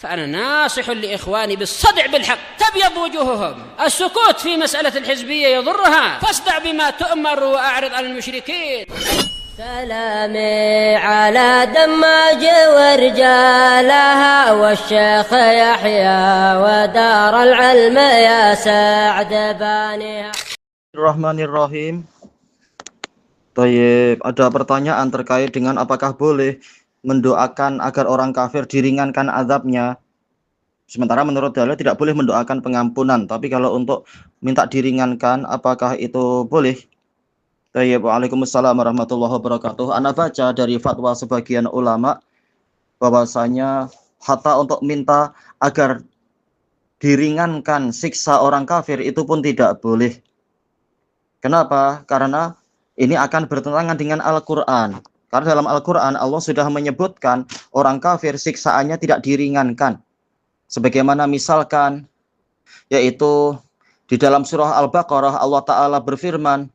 فأنا ناصح لإخواني بالصدع بالحق تبيض وجوههم. السكوت في مسألة الحزبية يضرها، فاصدع بما تؤمر وأعرض عن المشركين. سلامي على دماج ورجالها والشيخ يحيى ودار العلم يا سعد بانيها. Bismillahirrahmanirrahim. Baik, ada pertanyaan terkait dengan apakah boleh mendoakan agar orang kafir diringankan azabnya. Sementara menurut dalil tidak boleh mendoakan pengampunan, tapi kalau untuk minta diringankan apakah itu boleh? Baik, waalaikumsalam warahmatullahi wabarakatuh. Ana baca dari fatwa sebagian ulama bahwasanya hatta untuk minta agar diringankan siksa orang kafir itu pun tidak boleh. Kenapa? Karena ini akan bertentangan dengan Al-Quran. Karena dalam Al-Quran Allah sudah menyebutkan orang kafir siksaannya tidak diringankan. Sebagaimana misalkan, yaitu di dalam surah Al-Baqarah Allah Ta'ala berfirman,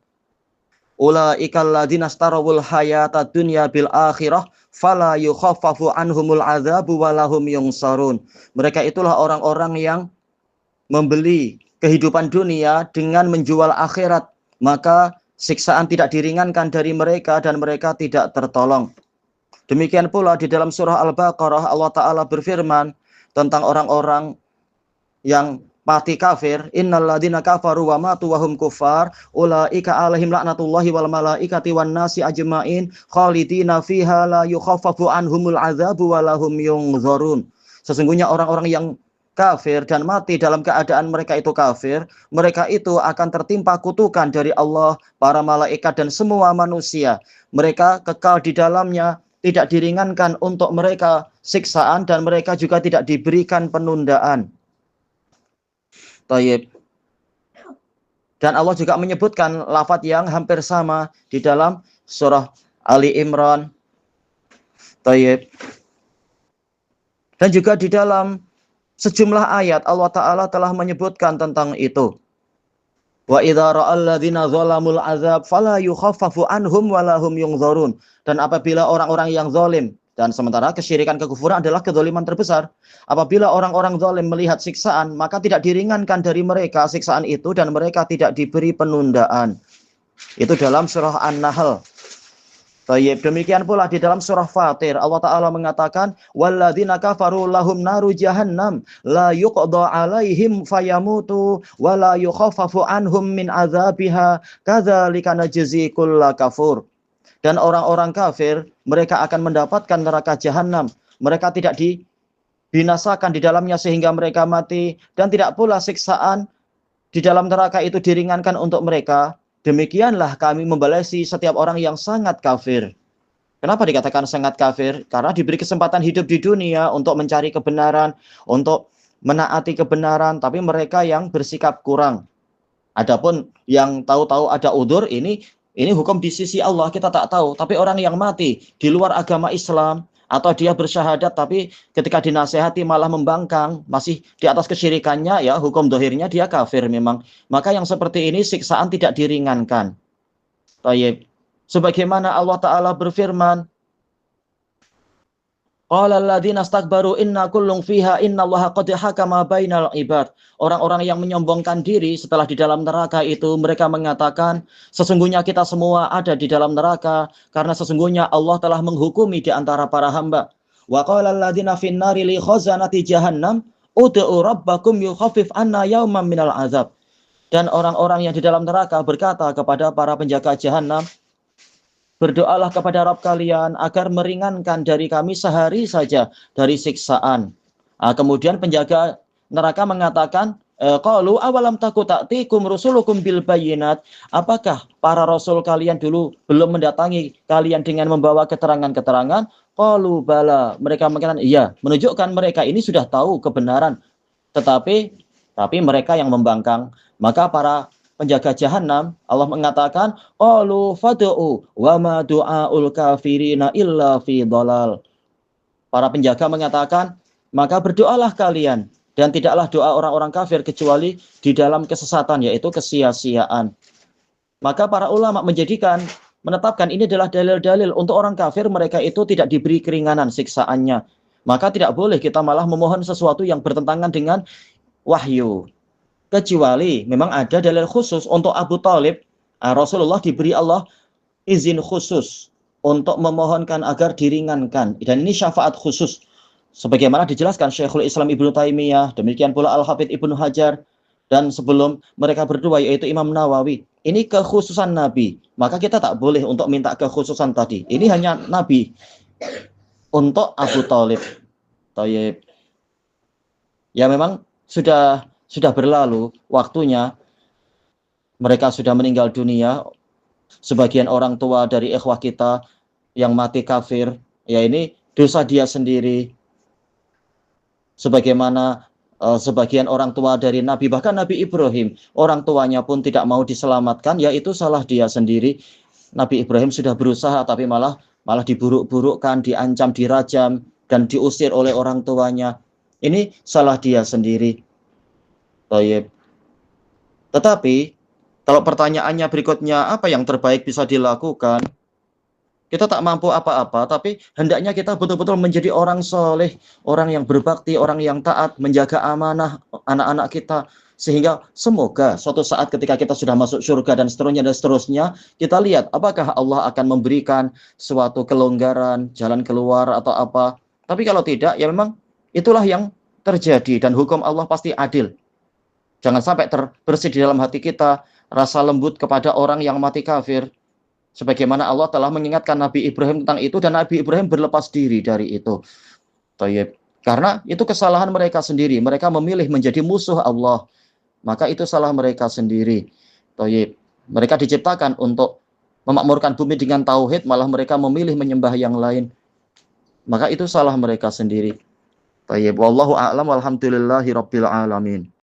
Ulaikal ladzina astarawul hayata dunya bil akhirah fala yukhaffafu anhumul adzabu walahum yunsarun. Mereka itulah orang-orang yang membeli kehidupan dunia dengan menjual akhirat, maka siksaan tidak diringankan dari mereka dan mereka tidak tertolong. Demikian pula di dalam surah Al-Baqarah Allah Ta'ala berfirman tentang orang-orang yang mati kafir, innal ladzina kafaru wa matu wa hum kuffar ulaika alaihim laknatullahi wal malaikati wan nasi ajmain khalidina fiha la yukhaffafu anhumul adzabu wa lahum yunzarun. Sesungguhnya orang-orang yang kafir dan mati dalam keadaan mereka itu kafir, mereka itu akan tertimpa kutukan dari Allah, para malaikat dan semua manusia. Mereka kekal di dalamnya, tidak diringankan untuk mereka siksaan dan mereka juga tidak diberikan penundaan. Tayyib. Dan Allah juga menyebutkan lafaz yang hampir sama di dalam surah Ali Imran. Tayyib. Dan juga di dalam sejumlah ayat Allah Ta'ala telah menyebutkan tentang itu. Wa idza ra'al ladzina zalamul azab fala yukhaffafu anhum wa lahum yunzarun. Dan apabila orang-orang yang zalim, dan sementara kesyirikan kekufuran adalah kezaliman terbesar, apabila orang-orang zalim melihat siksaan, maka tidak diringankan dari mereka siksaan itu dan mereka tidak diberi penundaan. Itu dalam surah An-Nahl. Baik, demikian pula di dalam surah Fatir Allah Ta'ala mengatakan walladzina kafaru lahum naru jahannam la yuqda alaihim fayamutu wa la yukhaffafu anhum min azabiha kadzalika najzi kulla kafur. Dan orang-orang kafir mereka akan mendapatkan neraka jahanam, mereka tidak dibinasakan di dalamnya sehingga mereka mati, dan tidak pula siksaan di dalam neraka itu diringankan untuk mereka. Demikianlah kami membalasi setiap orang yang sangat kafir. Kenapa dikatakan sangat kafir? Karena diberi kesempatan hidup di dunia untuk mencari kebenaran, untuk menaati kebenaran, tapi mereka yang bersikap kurang. Adapun yang tahu-tahu ada udzur, ini hukum di sisi Allah, kita tak tahu. Tapi orang yang mati di luar agama Islam, atau dia bersyahadat tapi ketika dinasehati malah membangkang, masih di atas kesyirikannya, ya hukum dohirnya dia kafir memang. Maka yang seperti ini siksaan tidak diringankan. Baik. Sebagaimana Allah Ta'ala berfirman, qala alladzina astakbaru inna kullun fiha innallaha qad hakama bainal ibad. Orang-orang yang menyombongkan diri setelah di dalam neraka itu mereka mengatakan sesungguhnya kita semua ada di dalam neraka karena sesungguhnya Allah telah menghukumi di antara para hamba. Wa qala alladzina fin nari li khazanati jahannam ud'u rabbakum yukhaffif anna yawman minal azab. Dan orang-orang yang di dalam neraka berkata kepada para penjaga jahanam, berdoalah kepada Rabb kalian agar meringankan dari kami sehari saja dari siksaan. Kemudian penjaga neraka mengatakan, qalu awalam taku ta'tikum rusulukum bil bayyinat. Apakah para rasul kalian dulu belum mendatangi kalian dengan membawa keterangan-keterangan? Qalu bala. Mereka mengatakan, iya, menunjukkan mereka ini sudah tahu kebenaran. Tetapi mereka yang membangkang. Maka para penjaga jahanam, Allah mengatakan, qalu fad'u wa ma du'aul kafirina illa fi dhalal. Para penjaga mengatakan, maka berdoalah kalian dan tidaklah doa orang-orang kafir kecuali di dalam kesesatan, yaitu kesia-siaan. Maka para ulama menetapkan ini adalah dalil-dalil untuk orang kafir, mereka itu tidak diberi keringanan siksaannya. Maka tidak boleh kita malah memohon sesuatu yang bertentangan dengan wahyu. Kecuali memang ada dalil khusus untuk Abu Thalib. Rasulullah diberi Allah izin khusus untuk memohonkan agar diringankan. Dan ini syafaat khusus. Sebagaimana dijelaskan Syekhul Islam Ibnu Taimiyah, demikian pula Al-Hafidz Ibnu Hajar, dan sebelum mereka berdua yaitu Imam Nawawi. Ini kekhususan Nabi. Maka kita tak boleh untuk minta kekhususan tadi. Ini hanya Nabi. Untuk Abu Thalib. Tayyib. Ya memang sudah berlalu waktunya. Mereka sudah meninggal dunia. Sebagian orang tua dari ikhwah kita yang mati kafir, ya ini dosa dia sendiri. Sebagaimana sebagian orang tua dari Nabi, bahkan Nabi Ibrahim, orang tuanya pun tidak mau diselamatkan, yaitu salah dia sendiri. Nabi Ibrahim sudah berusaha tapi malah diburuk-burukkan, diancam, dirajam, dan diusir oleh orang tuanya. Ini salah dia sendiri. Baik. Tetapi, kalau pertanyaannya berikutnya, apa yang terbaik bisa dilakukan? Kita tak mampu apa-apa, tapi hendaknya kita betul-betul menjadi orang soleh, orang yang berbakti, orang yang taat, menjaga amanah anak-anak kita. Sehingga semoga suatu saat ketika kita sudah masuk surga dan seterusnya, kita lihat apakah Allah akan memberikan suatu kelonggaran, jalan keluar atau apa. Tapi kalau tidak, ya memang itulah yang terjadi dan hukum Allah pasti adil. Jangan sampai terbersih di dalam hati kita rasa lembut kepada orang yang mati kafir. Sebagaimana Allah telah mengingatkan Nabi Ibrahim tentang itu dan Nabi Ibrahim berlepas diri dari itu. Tayyib. Karena itu kesalahan mereka sendiri. Mereka memilih menjadi musuh Allah. Maka itu salah mereka sendiri. Tayyib. Mereka diciptakan untuk memakmurkan bumi dengan tauhid, malah mereka memilih menyembah yang lain. Maka itu salah mereka sendiri. Tayyib. Wallahu a'lam walhamdulillahi rabbil alamin.